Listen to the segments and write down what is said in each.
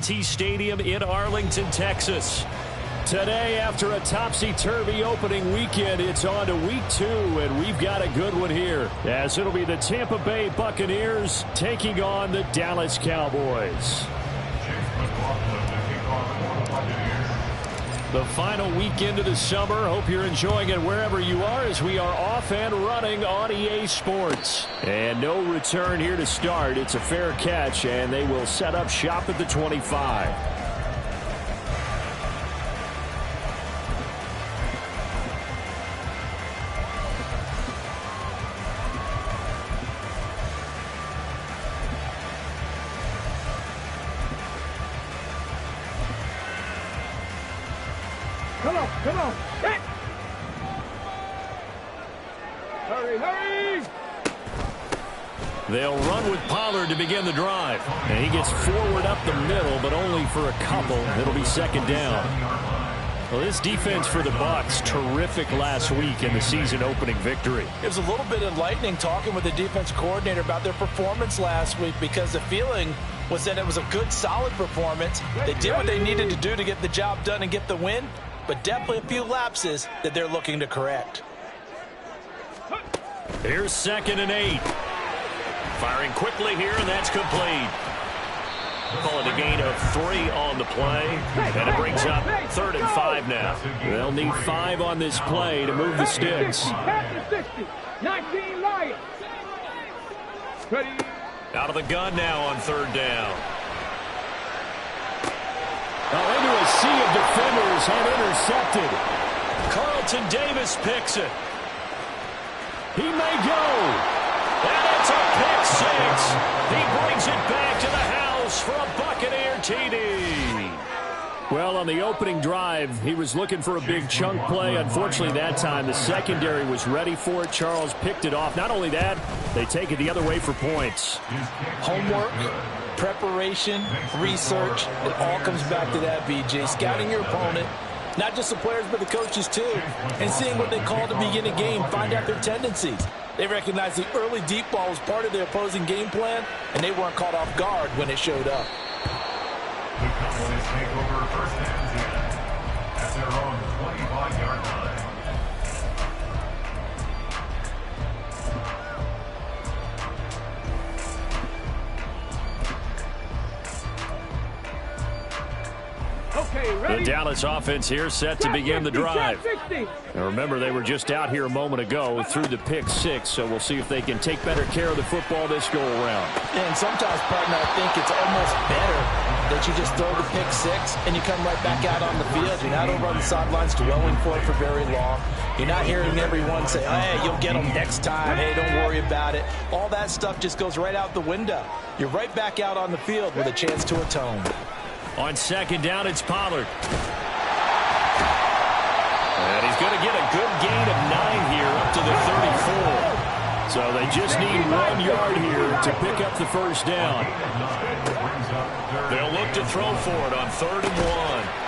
Stadium in Arlington, Texas. Today, after a topsy-turvy opening weekend, it's on to week 2, and we've got a good one here, as it'll be the Tampa Bay Buccaneers taking on the Dallas Cowboys. The final weekend of the summer. Hope you're enjoying it wherever you are, as we are off and running on EA Sports. And no return here to start. It's a fair catch, and they will set up shop at the 25. Come on. Hit. Hurry. They'll run with Pollard to begin the drive. And he gets forward up the middle, but only for a couple. It'll be second down. Well, this defense for the Bucs, terrific last week in the season-opening victory. It was a little bit enlightening talking with the defense coordinator about their performance last week, because the feeling was that it was a good, solid performance. They did what they needed to do to get the job done and get the win, but definitely a few lapses that they're looking to correct. Here's 2nd and 8. Firing quickly here, and that's complete. Call it a gain of 3 on the play, and it brings up 3rd and 5 now. They'll need 5 on this play to move the sticks. 19 Lions. Out of the gun now on 3rd down. Into a sea of defenders and intercepted. Carlton Davis picks it. He may go. And it's a pick 6. He brings it back to the house for a Buccaneer TD. Well, on the opening drive, he was looking for a big chunk play. Unfortunately, that time, the secondary was ready for it. Charles picked it off. Not only that, they take it the other way for points. Homework, preparation, research, it all comes back to that, BJ. Scouting your opponent, not just the players, but the coaches too, and seeing what they call to begin a game, find out their tendencies. They recognized the early deep ball was part of their opposing game plan, and they weren't caught off guard when it showed up. The Cowboys take over 1st and 10 at their own 25-yard line. The Dallas offense here set to begin the drive. And remember, they were just out here a moment ago through the pick 6, so we'll see if they can take better care of the football this go-around. And sometimes, partner, I think it's almost better that you just throw the pick 6 and you come right back out on the field. You're not over on the sidelines dwelling for it for very long. You're not hearing everyone say, hey, you'll get them next time. Hey, don't worry about it. All that stuff just goes right out the window. You're right back out on the field with a chance to atone. On 2nd down, it's Pollard. And he's going to get a good gain of 9 here up to the 34. So they just need 1 yard here to pick up the 1st down. They'll look to throw for it on 3rd and 1.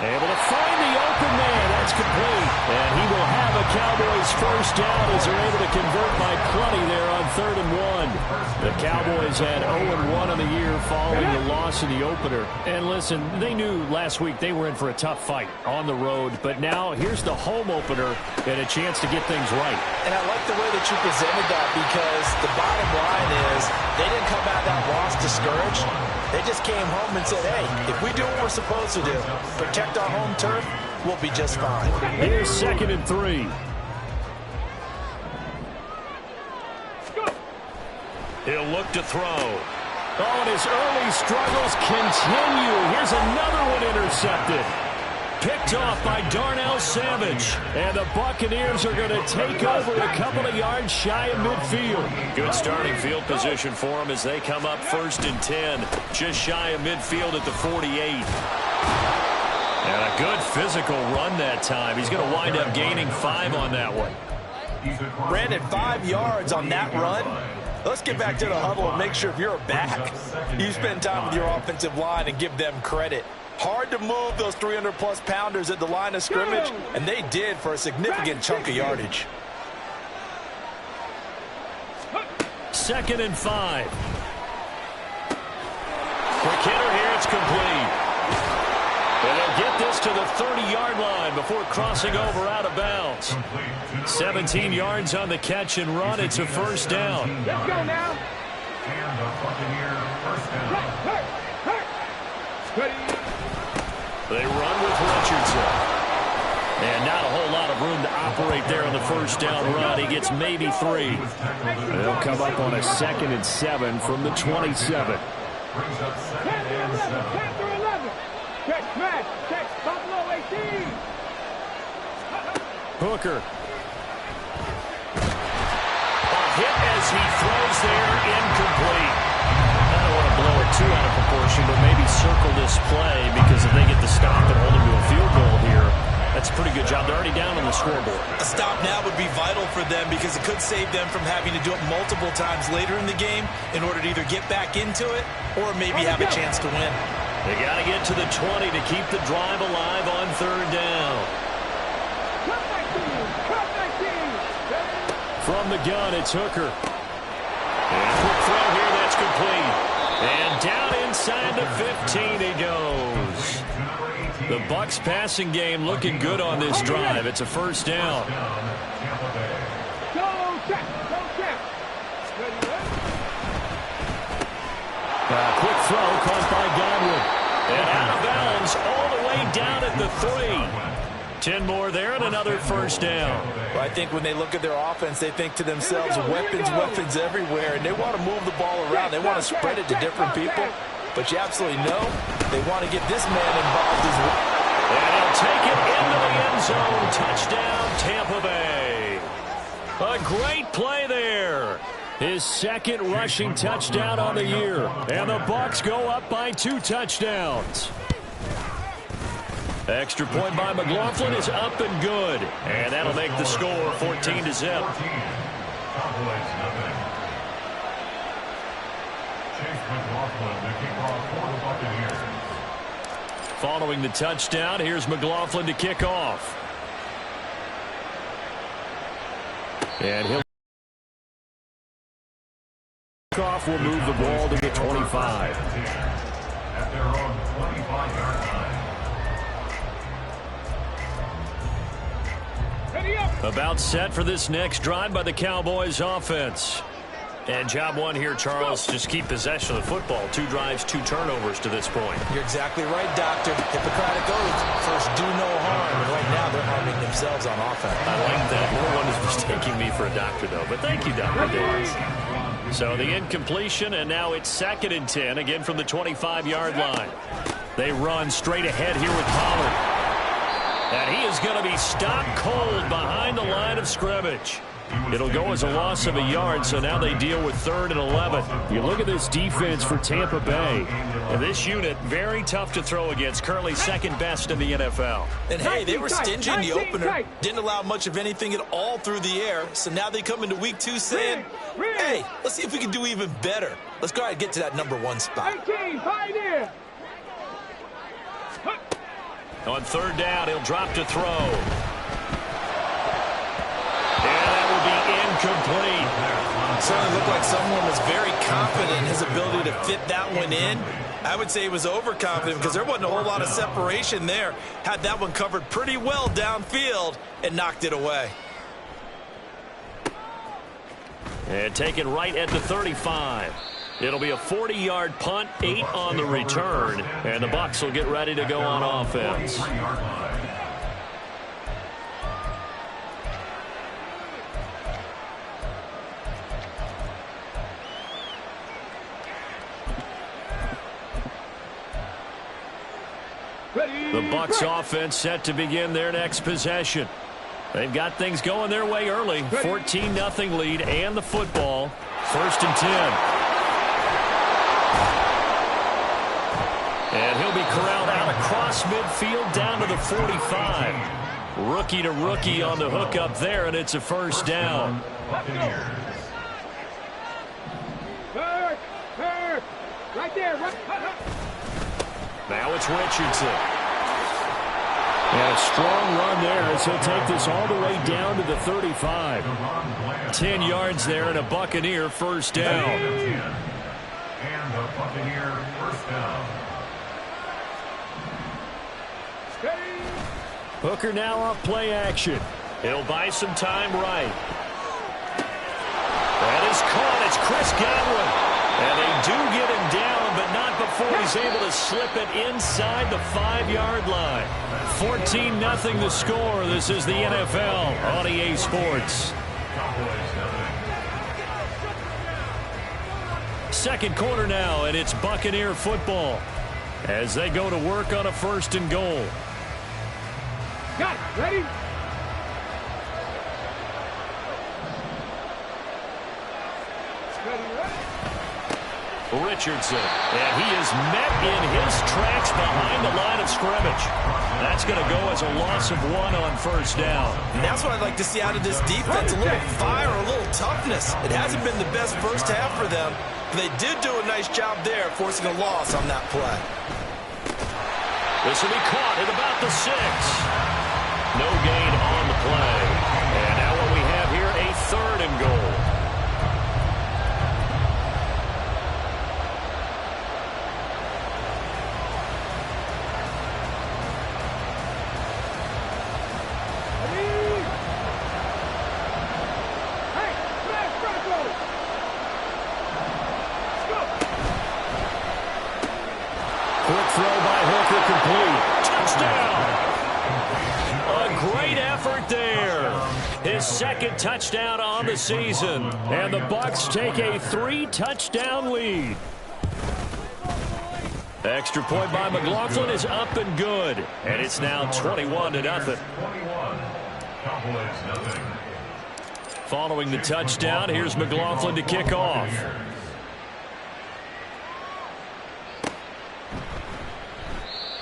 Able to find the open man. That's complete. And he will have a Cowboys 1st down as they're able to convert by plenty there on 3rd and 1. The Cowboys had 0-1 on the year following the loss in the opener. And listen, they knew last week they were in for a tough fight on the road. But now here's the home opener and a chance to get things right. And I like the way that you presented that, because the bottom line is they didn't come out of that loss discouraged. They just came home and said, hey, if we do what we're supposed to do, protect our home turf, we'll be just fine. Here's 2nd and 3. He'll look to throw. Oh, and his early struggles continue. Here's another one intercepted. Picked off by Darnell Savage. And the Buccaneers are going to take over a couple of yards shy of midfield. Good starting field position for them as they come up 1st and 10. Just shy of midfield at the 48. And a good physical run that time. He's going to wind up gaining 5 on that one. Brandon, 5 yards on that run. Let's get back to the huddle and make sure if you're a back, you spend time with your offensive line and give them credit. Hard to move those 300-plus pounders at the line of scrimmage, and they did for a significant chunk of yardage. 2nd and 5. Quick hitter here, it's complete. to the 30-yard line before crossing over out of bounds. 17 yards on the catch and run. It's a first down. Let's go now. And the Buccaneer first down. They run with Richardson. And not a whole lot of room to operate there on the first down run. He gets maybe 3. They'll come up on a 2nd and 7 from the 27. Brings up 2nd and 7. Chapter 11. Check smash. Check Buffalo 18. Hooker. A hit as he throws there, incomplete. I don't want to blow it too out of proportion, but maybe circle this play because if they get the stop and hold him to a field goal here, that's a pretty good job. They're already down on the scoreboard. A stop now would be vital for them because it could save them from having to do it multiple times later in the game in order to either get back into it or maybe have a chance to win. They got to get to the 20 to keep the drive alive on 3rd down. From the gun, it's Hooker. And a quick throw here, that's complete. And down inside the 15 he goes. The Bucs passing game looking good on this drive. It's a first down. Quick throw caught by Godwin. And out of bounds all the way down at the 3. 10 more there and another first down. Well, I think when they look at their offense, they think to themselves, weapons everywhere, and they want to move the ball around. They want to spread it to different people, but you absolutely know they want to get this man involved as well. And he'll take it into the end zone. Touchdown, Tampa Bay. A great play there. His 2nd rushing touchdown on the year. And the Bucs go up by 2 touchdowns. Extra point by McLaughlin is up and good. And that'll make the score 14-0. Cowboys nothing. Chase McLaughlin, the kickoff for the Buccaneers. Following the touchdown, here's McLaughlin to kick off. And he'll kick off, will move the ball to the 25. At their own 25-yard line. About set for this next drive by the Cowboys offense. And job one here, Charles, just keep possession of the football. 2 drives, 2 turnovers to this point. You're exactly right, Doctor. Hippocratic oath. First, do no harm. And right now, they're harming themselves on offense. I like that. No one is mistaking me for a doctor, though. But thank you, Dr. Davis. So the incompletion, and now it's 2nd and 10, again from the 25-yard line. They run straight ahead here with Pollard. And he is going to be stopped cold behind the line of scrimmage. It'll go as a loss of a yard, so now they deal with 3rd and 11. You look at this defense for Tampa Bay. And this unit, very tough to throw against, currently 2nd best in the NFL. And hey, they were stingy in the opener. Didn't allow much of anything at all through the air. So now they come into week 2 saying, hey, let's see if we can do even better. Let's go ahead and get to that number 1 spot. 18, Pioneer. On 3rd down, he'll drop to throw. And that will be incomplete. It certainly looked like someone was very confident in his ability to fit that one in. I would say he was overconfident because there wasn't a whole lot of separation there. Had that one covered pretty well downfield and knocked it away. And taken right at the 35. It'll be a 40-yard punt, 8 on the return, and the Bucs will get ready to go on offense. The Bucs offense set to begin their next possession. They've got things going their way early. 14-0 lead and the football. 1st and 10. And he'll be corralled out across midfield down to the 45. Rookie to rookie on the hook up there, and it's a first down. Right there. Now it's Richardson. And a strong run there as he'll take this all the way down to the 35. 10 yards there and a Buccaneer first down. And the Buccaneer first down. Hooker now off play action. He'll buy some time right. That is caught. It's Chris Godwin. And they do get him down, but not before he's able to slip it inside the 5-yard line. 14-0 the score. This is the NFL on EA Sports. Second quarter now, and it's Buccaneer football as they go to work on a 1st and goal. Got it. Ready? Richardson, and he is met in his tracks behind the line of scrimmage. That's going to go as a loss of 1 on 1st down. And that's what I'd like to see out of this defense, a little fire, a little toughness. It hasn't been the best first half for them, but they did do a nice job there forcing a loss on that play. This will be caught at about the 6. No gain on the play. And now what we have here, a 3rd and goal. Quick throw by Hooker, complete. Touchdown. A great effort there. His 2nd touchdown on the season. And the Bucs take a 3-touchdown lead. Extra point by McLaughlin is up and good. And it's now 21-0. Following the touchdown, here's McLaughlin to kick off.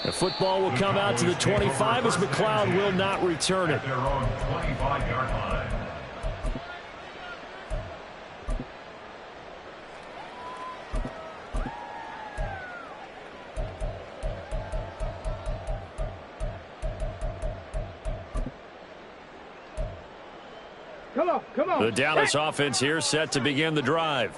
The football will come out to the 25 as McLeod will not return it. Their own 25-yard line. Come on. The Dallas offense here set to begin the drive.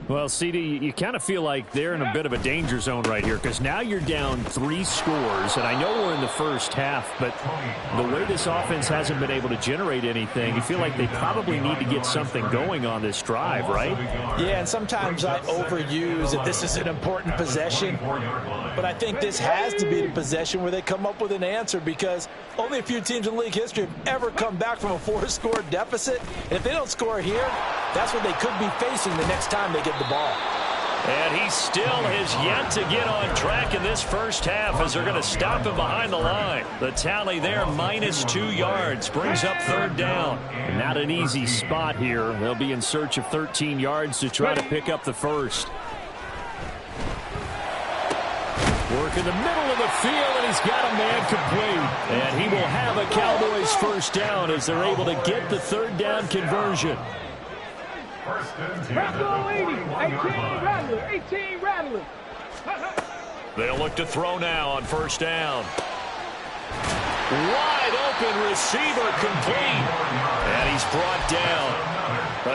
Well, CD, you kind of feel like they're in a bit of a danger zone right here because now you're down 3 scores, and I know we're in the first half, but the way this offense hasn't been able to generate anything, you feel like they probably need to get something going on this drive, right? Yeah, and sometimes I overuse that this is an important possession, but I think this has to be the possession where they come up with an answer because only a few teams in league history have ever come back from a 4-score deficit, and if they don't score here, that's what they could be facing the next time they get the ball. And he still has yet to get on track in this first half as they're going to stop him behind the line. The tally there, -2 yards, brings up 3rd down. Not an easy spot here. They'll be in search of 13 yards to try to pick up the 1st. Work in the middle of the field, and he's got a man complete. And he will have a Cowboys 1st down as they're able to get the 3rd down conversion. Rattler 80. 18 Rattler. They'll look to throw now on 1st down. Wide open receiver complete. And he's brought down.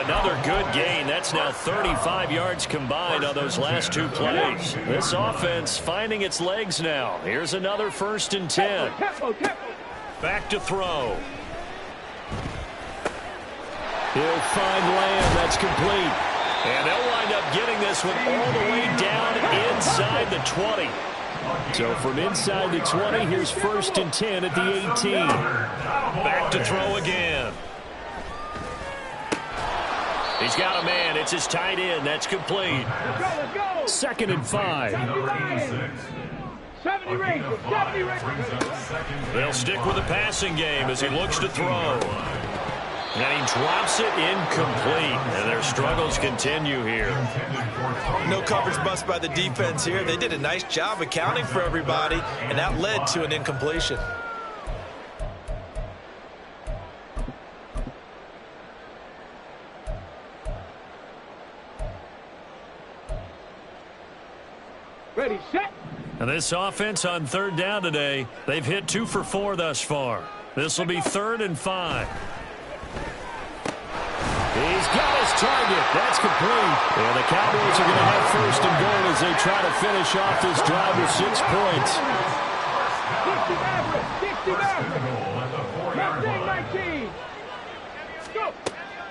Another good gain. That's now 35 yards combined on those last 2 plays. This offense finding its legs now. Here's another 1st and 10. Back to throw. He'll find Lamb. That's complete. And they'll wind up getting this one all the way down inside the 20. So from inside the 20, here's 1st and 10 at the 18. Back to throw again. He's got a man. It's his tight end. That's complete. 2nd and 5. 70 Rangers. They'll stick with the passing game as he looks to throw. And he drops it incomplete. And their struggles continue here. No coverage bust by the defense here. They did a nice job accounting for everybody, and that led to an incompletion. Ready, set. And this offense on 3rd down today, they've hit 2 for 4 thus far. This will be 3rd and 5. He's got his target. That's complete. And the Cowboys are going to have 1st and goal as they try to finish off this drive with 6 points.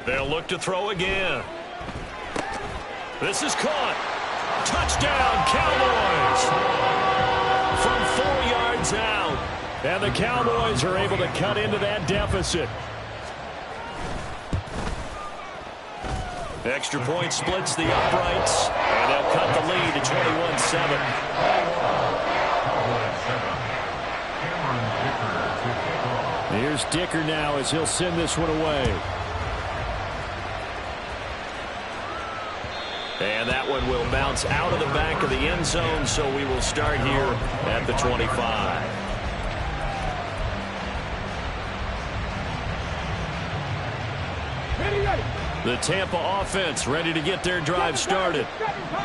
They'll look to throw again. This is caught. Touchdown, Cowboys! From 4 yards out. And the Cowboys are able to cut into that deficit. Extra point splits the uprights, and they'll cut the lead to 21-7. Here's Dicker now as he'll send this one away. And that one will bounce out of the back of the end zone, so we will start here at the 25. The Tampa offense ready to get their drive started.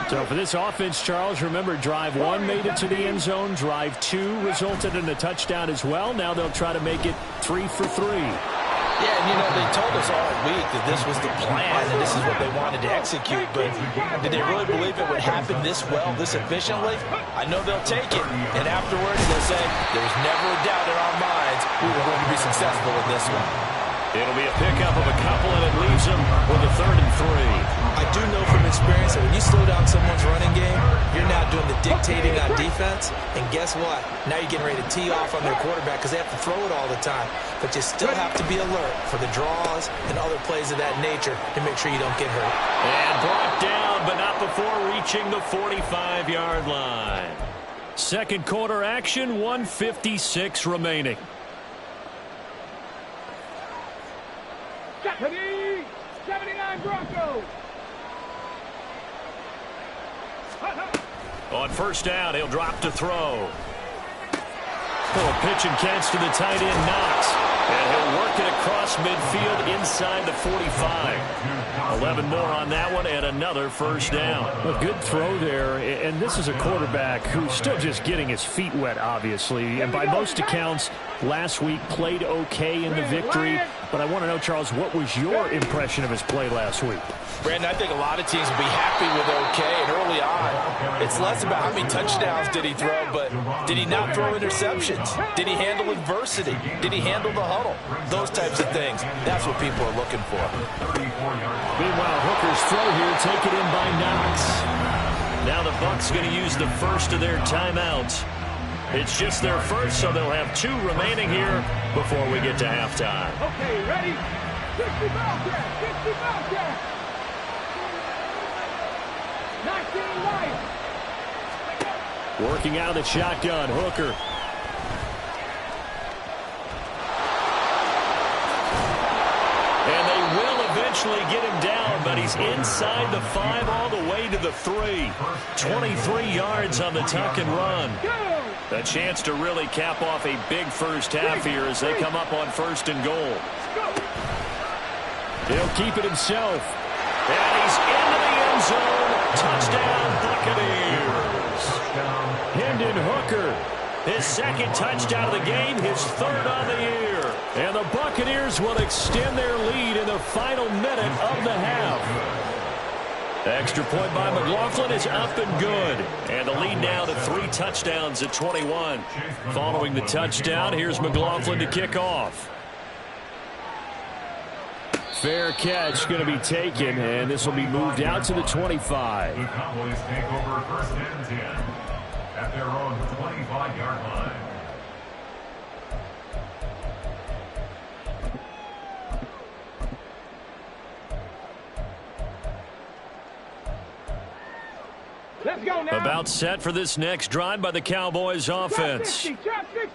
So for this offense, Charles, remember drive 1 made it to the end zone. Drive 2 resulted in a touchdown as well. Now they'll try to make it 3 for 3. Yeah, and you know, they told us all week that this was the plan and this is what they wanted to execute, but did they really believe it would happen this well, this efficiently? I know they'll take it, and afterwards they'll say, there's never a doubt in our minds we were going to be successful in this one. It'll be a pickup of a couple, and it leaves them with a 3rd and 3. I do know from experience that when you slow down someone's running game, you're now doing the dictating on defense, and guess what? Now you're getting ready to tee off on their quarterback because they have to throw it all the time. But you still have to be alert for the draws and other plays of that nature to make sure you don't get hurt. And brought down, but not before reaching the 45-yard line. Second quarter action, 1:56 remaining. Deputy 79 Broncos. On first down, he'll drop to throw. Little pitch and catch to the tight end, Knox. And he'll work it across midfield inside the 45. 11 more on that one and another first down. A good throw there, and this is a quarterback who's still just getting his feet wet, obviously. And by most accounts, last week played okay in the victory. But I want to know, Charles, what was your impression of his play last week? Brandon, I think a lot of teams will be happy with okay, and early on, it's less about how many touchdowns did he throw, but did he not throw interceptions? Did he handle adversity? Did he handle the huddle? Those types of things. That's what people are looking for. Meanwhile, Hooker's throw here taken in by Knox. Now the Bucs going to use the first of their timeouts. It's just their first, so they'll have 2 remaining here before we get to halftime. Okay, ready? 60 Bobcat, 60 Bobcat. 19 right. Working out of the shotgun, Hooker. And they will eventually get him down, but he's inside the 5 all the way to the 3. 23 yards on the tuck and run. A chance to really cap off a big first half here as they come up on 1st and goal. He'll keep it himself. And he's into the end zone. Touchdown, Buccaneers. Hendon Hooker. His 2nd touchdown of the game, his 3rd on the year. And the Buccaneers will extend their lead in the final minute of the half. Extra point by McLaughlin is up and good. And the lead now to 3 touchdowns at 21. Following the touchdown, here's McLaughlin to kick off. Fair catch going to be taken, and this will be moved out to the 25. The Cowboys take over 1st and 10 at their own 25-yard line. Let's go now. About set for this next drive by the Cowboys offense.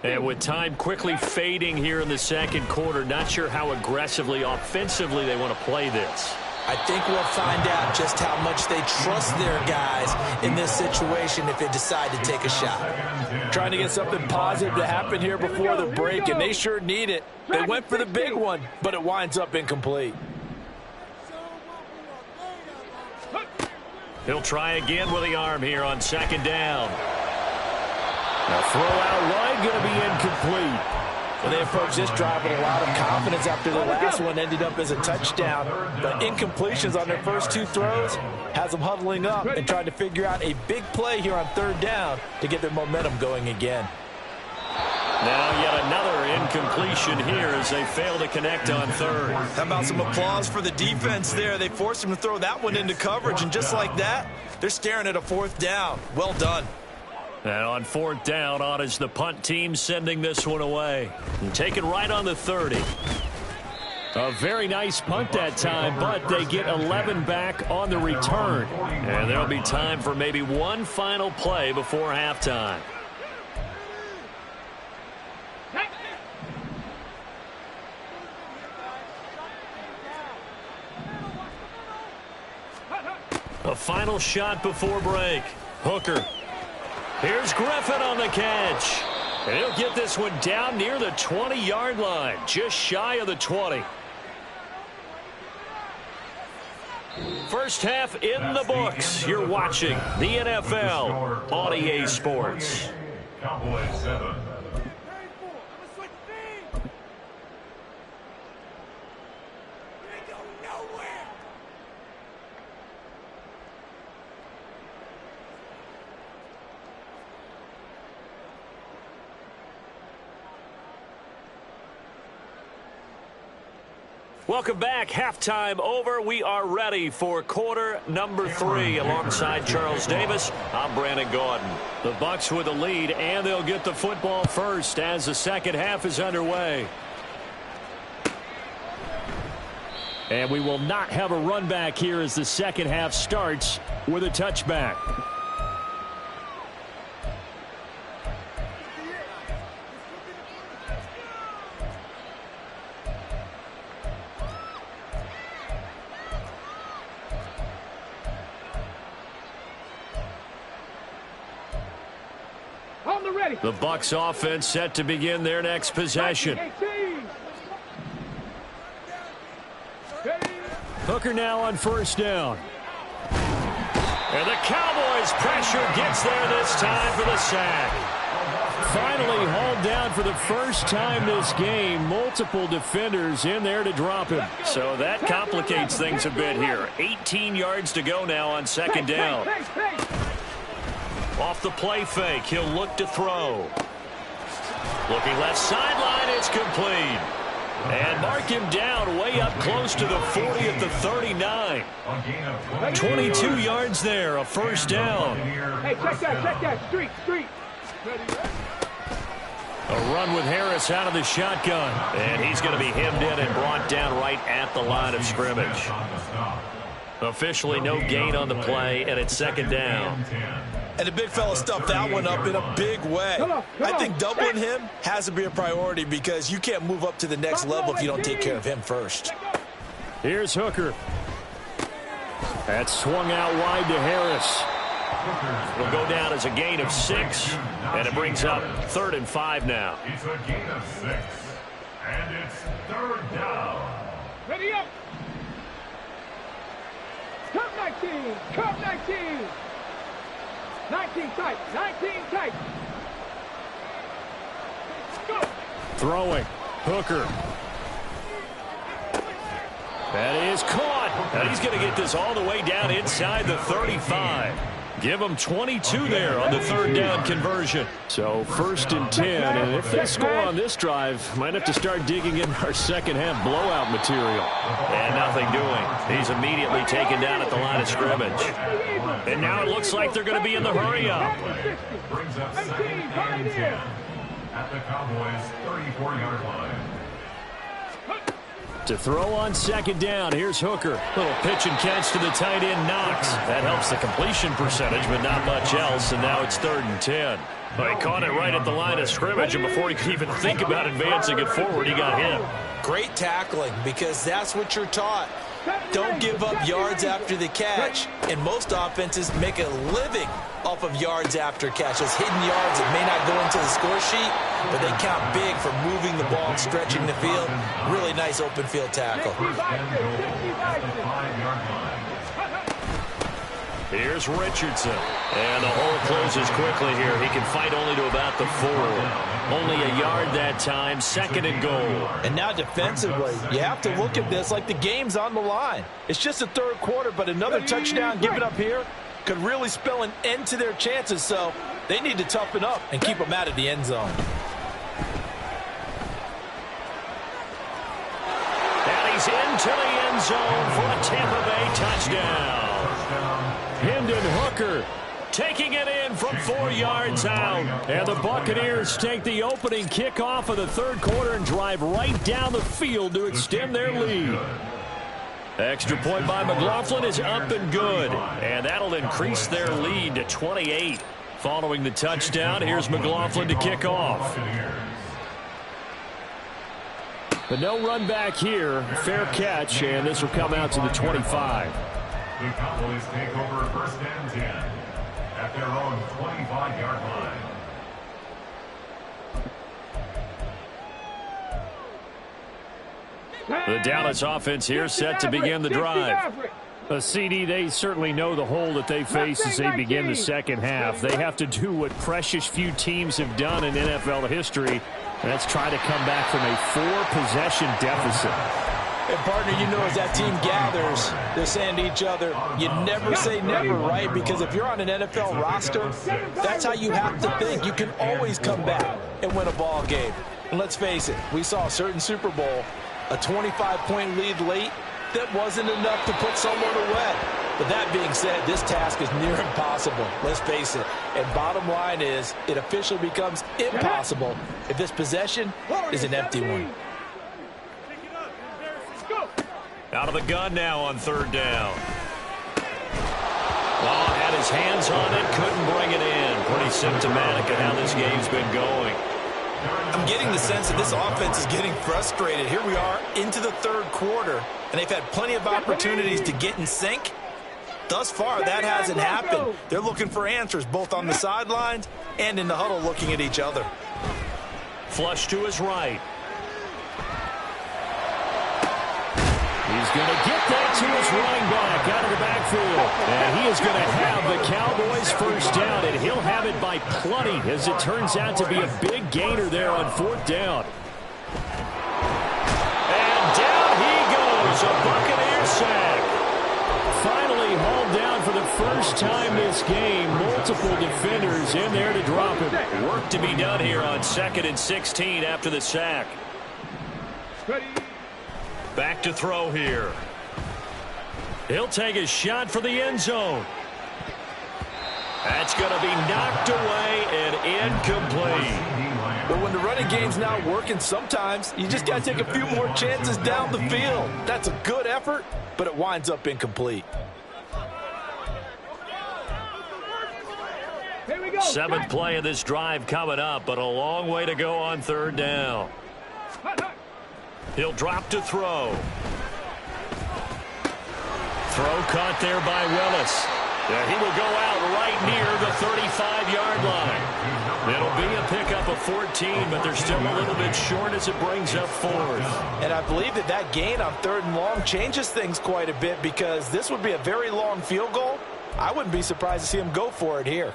And with time quickly fading here in the second quarter, not sure how aggressively, offensively they want to play this. I think we'll find out just how much they trust their guys in this situation if they decide to take a shot. Trying to get something positive to happen here before the break, and they sure need it. They went for the big one, but it winds up incomplete. He'll try again with the arm here on 2nd down. Now throw out wide, going to be incomplete. Well, they approached this drive with a lot of confidence after the last one ended up as a touchdown. But incompletions on their first 2 throws has them huddling up and trying to figure out a big play here on 3rd down to get their momentum going again. Now yet another incompletion here as they fail to connect on third. How about some applause for the defense there? They forced him to throw that one into coverage, and just like that, they're staring at a fourth down. Well done. And on fourth down, on is the punt team sending this one away. And taken right on the 30. A very nice punt that time, but they get 11 back on the return. And there'll be time for maybe one final play before halftime. A final shot before break. Hooker. Here's Griffin on the catch. And he'll get this one down near the 20-yard line, just shy of the 20. First half in the books. You're watching the NFL on EA Sports. Cowboys 7. Welcome back. Halftime over. We are ready for quarter number 3. Alongside Charles Davis, I'm Brandon Gordon. The Bucs with the lead, and they'll get the football first as the second half is underway. And we will not have a run back here as the second half starts with a touchback. The Bucs offense set to begin their next possession. Hooker now on first down. And the Cowboys pressure gets there this time for the sack. Finally hauled down for the first time this game. Multiple defenders in there to drop him. So that complicates things a bit here. 18 yards to go now on second down. Off the play fake, he'll look to throw. Looking left sideline, it's complete. And mark him down way up close to the 40 at the 39. 22 yards there, a first down. Hey, check that, street. A run with Harris out of the shotgun. And he's going to be hemmed in and brought down right at the line of scrimmage. Officially no gain on the play, and it's second down. And the big fella stuffed that one up in a big way. I think doubling him has to be a priority because you can't move up to the next level if you don't take care of him first. Here's Hooker. That's swung out wide to Harris. Will go down as a gain of 6, and it brings up 3rd and 5 now. It's a gain of 6, and it's 3rd down. Ready up. Cup 19, Cup 19. 19 tight, 19 tight. Go. Throwing. Hooker. That is caught. And he's going to get this all the way down inside the 35. Give them 22 there on the 3rd down conversion. So 1st and 10, and if they score on this drive, might have to start digging in our second half blowout material. And nothing doing. He's immediately taken down at the line of scrimmage. And now it looks like they're going to be in the hurry up. Brings up 2nd and 10 at the Cowboys' 34-yard line. To throw on second down, here's Hooker. Little pitch and catch to the tight end, Knox. That helps the completion percentage, but not much else, and now it's 3rd and 10. Well, he caught it right at the line of scrimmage, and before he could even think about advancing it forward, he got hit. Great tackling, because that's what you're taught. Don't give up yards after the catch, and most offenses make a living off of yards after catch. Those hidden yards that may not go into the score sheet, but they count big for moving the ball and stretching the field. Really nice open field tackle. Here's Richardson. And the hole closes quickly here. He can fight only to about the 4. Only a yard that time, 2nd and goal. And now defensively, you have to look at this like the game's on the line. It's just the 3rd quarter, but another touchdown given up here could really spell an end to their chances, so they need to toughen up and keep them out of the end zone. he's into the end zone for a Tampa Bay touchdown. Hendon Hooker taking it in from 4 yards out. And the Buccaneers take the opening kickoff of the third quarter and drive right down the field to extend their lead. Extra point by McLaughlin is up and good. And that'll increase their lead to 28. Following the touchdown, here's McLaughlin to kick off. But no run back here. Fair catch, and this will come out to the 25. The Cowboys take over first and 10 at their own 25-yard line. The Dallas offense here set to begin the drive. A CD, they certainly know the hole that they face as they begin the second half. They have to do what precious few teams have done in NFL history, and that's try to come back from a 4-possession deficit. And, partner, you know, as that team gathers, they're saying to each other, you never say never, right? Because if you're on an NFL roster, that's how you have to think. You can always come back and win a ball game. And let's face it, we saw a certain Super Bowl, a 25-point lead late, that wasn't enough to put someone away. But that being said, this task is near impossible. Let's face it. And bottom line is, it officially becomes impossible if this possession is an empty one. Out of the gun now on third down. Oh, had his hands on it, couldn't bring it in. Pretty symptomatic of how this game's been going. I'm getting the sense that this offense is getting frustrated. Here we are into the third quarter, and they've had plenty of opportunities to get in sync. Thus far, that hasn't happened. They're looking for answers both on the sidelines and in the huddle looking at each other. Flush to his right. He's going to get that to his running back out of the backfield. And he is going to have the Cowboys first down, and he'll have it by plenty as it turns out to be a big gainer there on fourth down. And down he goes, a Buccaneer sack. Finally hauled down for the first time this game. Multiple defenders in there to drop him. Work to be done here on 2nd and 16 after the sack. Back to throw here. He'll take a shot for the end zone. That's going to be knocked away and incomplete. But when the running game's not working, sometimes you just got to take a few more chances down the field. That's a good effort, but it winds up incomplete. Seventh play of this drive coming up, but a long way to go on third down. He'll drop to throw. Throw caught there by Willis. He will go out right near the 35-yard line. It'll be a pickup of 14, but they're still a little bit short as it brings up fourth. And I believe that gain on 3rd and long changes things quite a bit because this would be a very long field goal. I wouldn't be surprised to see him go for it here.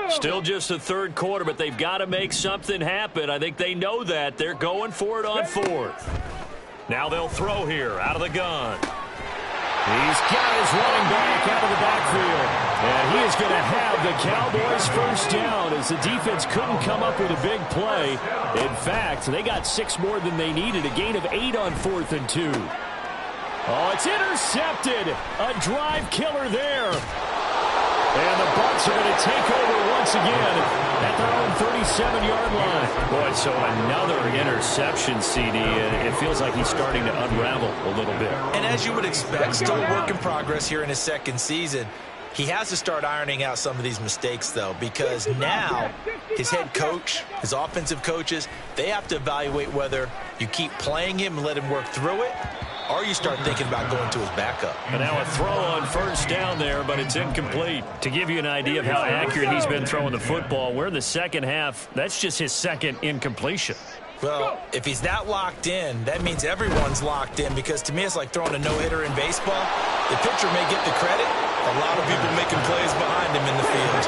Still just the third quarter, but they've got to make something happen. I think they know that. They're going for it on fourth. Now they'll throw here out of the gun. He's got his running back out of the backfield. And he is going to have the Cowboys first down as the defense couldn't come up with a big play. In fact, they got 6 more than they needed, a gain of 8 on 4th and 2. Oh, it's intercepted. A drive killer there. And the Bucs are going to take over once again at their own 37-yard line. Boy, so another interception, CD. It feels like he's starting to unravel a little bit. And as you would expect, still a work in progress here in his second season. He has to start ironing out some of these mistakes, though, because now his head coach, his offensive coaches, they have to evaluate whether you keep playing him and let him work through it, or you start thinking about going to his backup. And now a throw on first down there, but it's incomplete. To give you an idea of how accurate he's been throwing the football, we're in the second half. That's just his second incompletion. Well, if he's not locked in, that means everyone's locked in, because to me it's like throwing a no-hitter in baseball. The pitcher may get the credit. A lot of people making plays behind him in the field.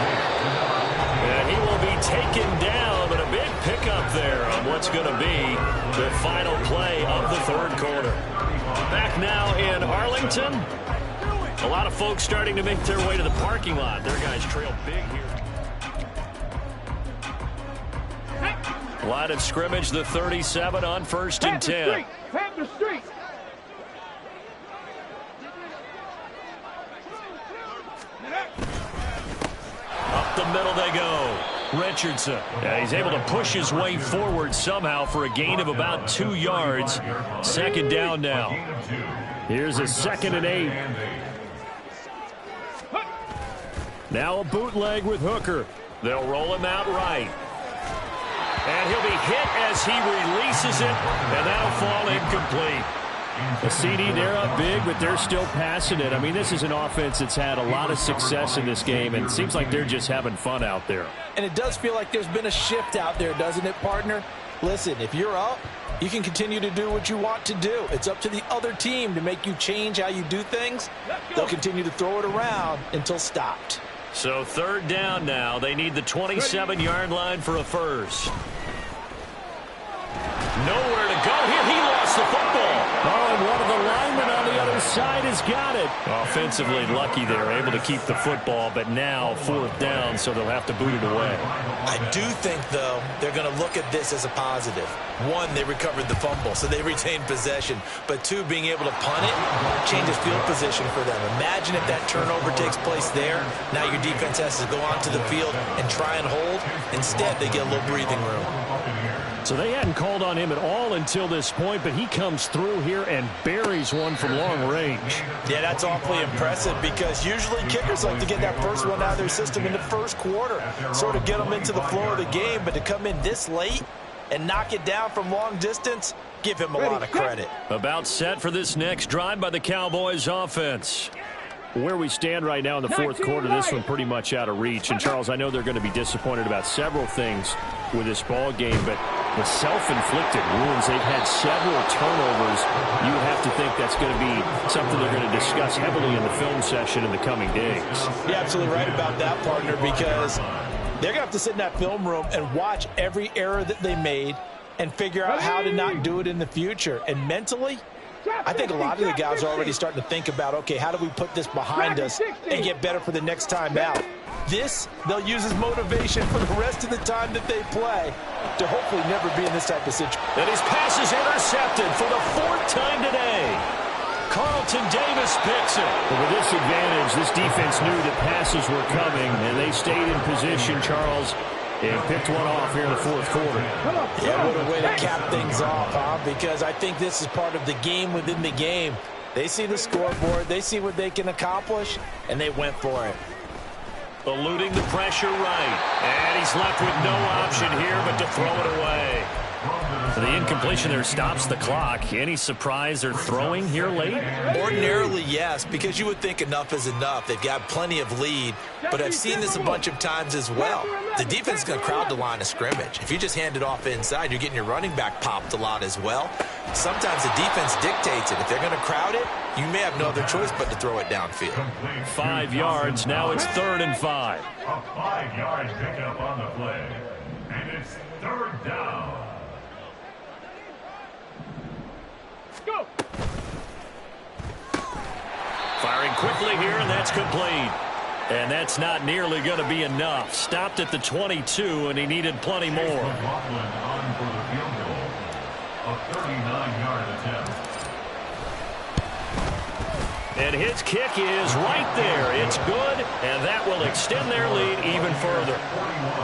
And he will be taken down, but a big pickup there on what's going to be the final play of the third quarter. Back now in Arlington. A lot of folks starting to make their way to the parking lot. Their guys trail big here. Line of scrimmage, the 37 on 1st and 10. Panther Street. Up the middle they go. Richardson. Yeah, he's able to push his way forward somehow for a gain of about 2 yards. 2nd down now. Here's a 2nd and 8. Now a bootleg with Hooker. They'll roll him out right. And he'll be hit as he releases it, and that'll fall incomplete. The CD, they're up big, but they're still passing it. I mean, this is an offense that's had a lot of success in this game, and it seems like they're just having fun out there. And it does feel like there's been a shift out there, doesn't it, partner? Listen, if you're up, you can continue to do what you want to do. It's up to the other team to make you change how you do things. They'll continue to throw it around until stopped. So 3rd down now. They need the 27-yard line for a first. Nowhere to go here. He lost the football. Oh, and one of the linemen on the other side has got it. Offensively lucky they're able to keep the football, but now 4th down, so they'll have to boot it away. I do think, though, they're going to look at this as a positive. 1, they recovered the fumble, so they retained possession. But 2, being able to punt it changes field position for them. Imagine if that turnover takes place there. Now your defense has to go onto the field and try and hold. Instead, they get a little breathing room. So they hadn't called on him at all until this point, but he comes through here and buries one from long range. Yeah, that's awfully impressive because usually kickers like to get that first one out of their system in the first quarter, sort of get them into the flow of the game, but to come in this late and knock it down from long distance, give him a lot of credit. About set for this next drive by the Cowboys offense. Where we stand right now in the 4th quarter, this one pretty much out of reach. And, Charles, I know they're going to be disappointed about several things with this ball game, but the self-inflicted wounds, they've had several turnovers. You have to think that's going to be something they're going to discuss heavily in the film session in the coming days. You're absolutely right about that, partner, because they're going to have to sit in that film room and watch every error that they made and figure out how to not do it in the future. And mentally, I think a lot of the guys are already starting to think about, okay, how do we put this behind us and get better for the next time out? This, they'll use as motivation for the rest of the time that they play to hopefully never be in this type of situation. And his pass is intercepted for the 4th time today. Carlton Davis picks it. But with this advantage, this defense knew that passes were coming, and they stayed in position, Charles, and picked one off here in the 4th quarter. Yeah, what a way to cap things off, huh? Because I think this is part of the game within the game. They see the scoreboard, they see what they can accomplish, and they went for it. Eluding the pressure right. And he's left with no option here but to throw it away. The incompletion there stops the clock. Any surprise they're throwing here late? Ordinarily, yes, because you would think enough is enough. They've got plenty of lead, but I've seen this a bunch of times as well. The defense is going to crowd the line of scrimmage. If you just hand it off inside, you're getting your running back popped a lot as well. Sometimes the defense dictates it. If they're going to crowd it, you may have no other choice but to throw it downfield. 5 yards. Now it's 3rd and 5. A 5-yard pickup on the play. And it's 3rd down. Go. Firing quickly here, and that's complete. And that's not nearly going to be enough. Stopped at the 22, and he needed plenty more. McLaughlin on for the field goal. A 39-yard attempt. And his kick is right there. It's good, and that will extend their lead even further.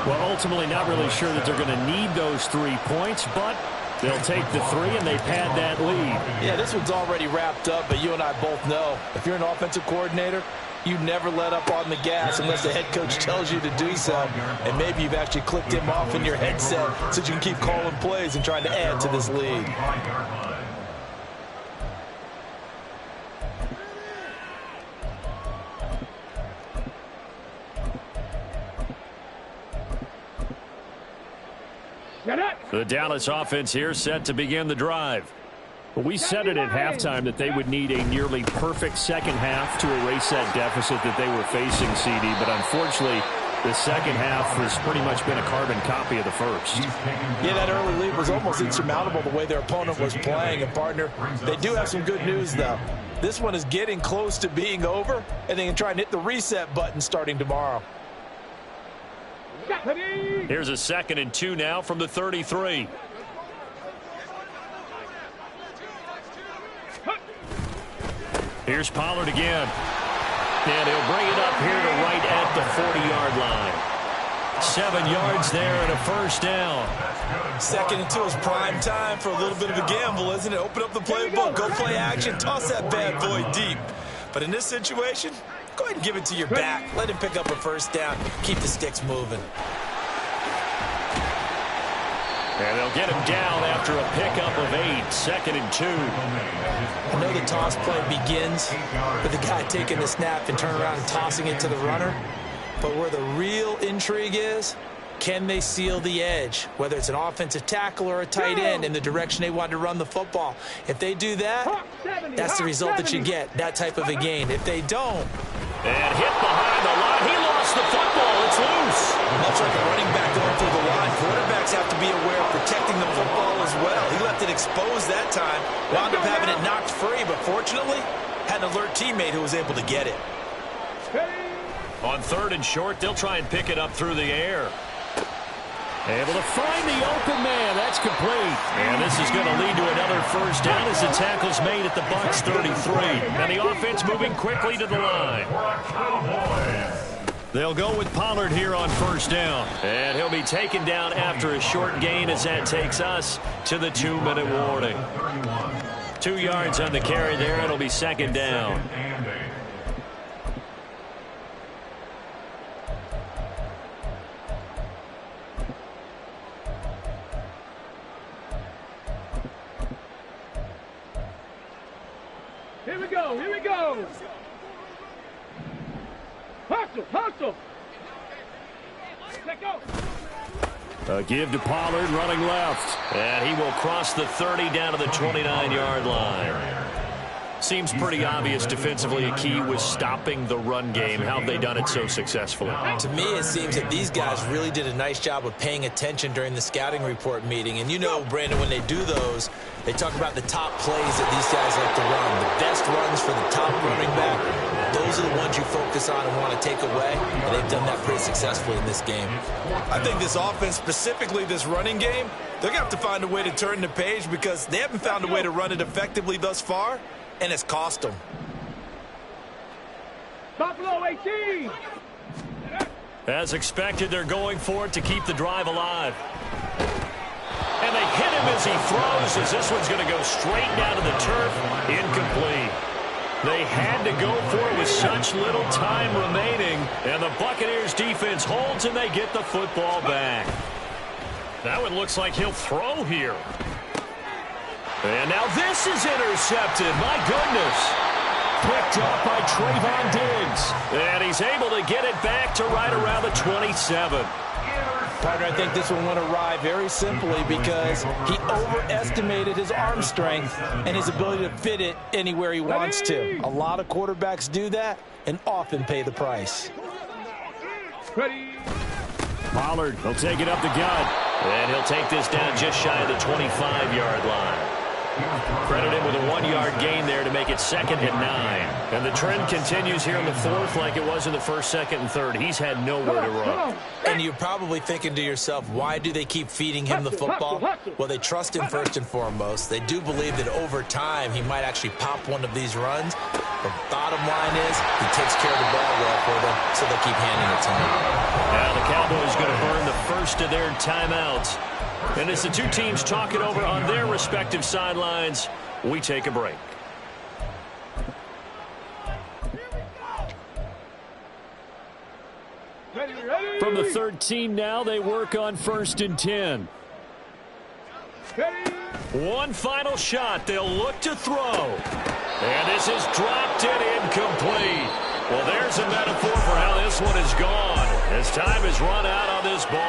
Well, ultimately not really sure that they're going to need those 3 points, but they'll take the 3 and they pad that lead. Yeah, this one's already wrapped up, but you and I both know if you're an offensive coordinator, you never let up on the gas unless the head coach tells you to do so. And maybe you've actually clicked him off in your headset so you can keep calling plays and trying to add to this lead. The Dallas offense here set to begin the drive. Well, we said it at halftime that they would need a nearly perfect second half to erase that deficit that they were facing, CD. But unfortunately, the second half has pretty much been a carbon copy of the first. Yeah, that early lead was almost insurmountable the way their opponent was playing. And, partner, they do have some good news, though. This one is getting close to being over, and they can try and hit the reset button starting tomorrow. Here's a 2nd and 2 now from the 33. Here's Pollard again. And he'll bring it up here to right at the 40-yard line. 7 yards there and a first down. 2nd and 2 is prime time for a little bit of a gamble, isn't it? Open up the playbook, go play action, toss that bad boy deep. But in this situation, go ahead and give it to your back. Let him pick up a first down. Keep the sticks moving. And they'll get him down after a pickup of 8. 2nd and 2. I know the toss play begins with the guy taking the snap and turning around and tossing it to the runner. But where the real intrigue is, can they seal the edge? Whether it's an offensive tackle or a tight end in the direction they want to run the football. If they do that, that's the result that you get, that type of a gain. If they don't. And hit behind the line. He lost the football. It's loose. Much like a running back going through the line, quarterbacks have to be aware of protecting the football as well. He left it exposed that time. Wound up having it knocked free, but fortunately, had an alert teammate who was able to get it. On 3rd and short, they'll try and pick it up through the air. Able to find the open man. That's complete. And this is going to lead to another first down as the tackle's made at the Bucs 33. And the offense moving quickly to the line. They'll go with Pollard here on first down. And he'll be taken down after a short gain as that takes us to the 2-minute warning. 2 yards on the carry there. It'll be 2nd down. Here we go, here we go. Hustle, hustle. Let go. A give to Pollard running left. And he will cross the 30 down to the 29-yard line. Seems pretty obvious defensively a key was stopping the run game. How have they done it so successfully? To me, it seems that these guys really did a nice job of paying attention during the scouting report meeting. And you know, Brandon, when they do those, they talk about the top plays that these guys like to run. The best runs for the top running back, those are the ones you focus on and want to take away. And they've done that pretty successfully in this game. I think this offense, specifically this running game, they're going to have to find a way to turn the page because they haven't found a way to run it effectively thus far. And it's cost them. Buffalo 18. As expected, they're going for it to keep the drive alive. And they hit him as he throws, as this one's going to go straight down to the turf. Incomplete. They had to go for it with such little time remaining. And the Buccaneers defense holds and they get the football back. That one looks like he'll throw here. And now this is intercepted. My goodness. Picked up by Trayvon Diggs. And he's able to get it back to right around the 27. Partner, I think this one went awry very simply because he overestimated his arm strength and his ability to fit it anywhere he wants to. A lot of quarterbacks do that and often pay the price. Ready. Pollard will take it up the gut. And he'll take this down just shy of the 25-yard line. Credit him with a 1-yard gain there to make it 2nd and 9. And the trend continues here in the 4th like it was in the 1st, 2nd, and 3rd. He's had nowhere to run. And you're probably thinking to yourself, why do they keep feeding him the football? Well, they trust him first and foremost. They do believe that over time he might actually pop one of these runs. But bottom line is he takes care of the ball well for them, so they keep handing it to him. Now the Cowboys going to burn the first of their timeouts. And as the two teams talk it over on their respective sidelines, we take a break. Ready. From the 13 now, they work on 1st and 10. Ready. One final shot. They'll look to throw. And this is dropped and incomplete. Well, there's a metaphor for how this one is gone as time has run out on this ball.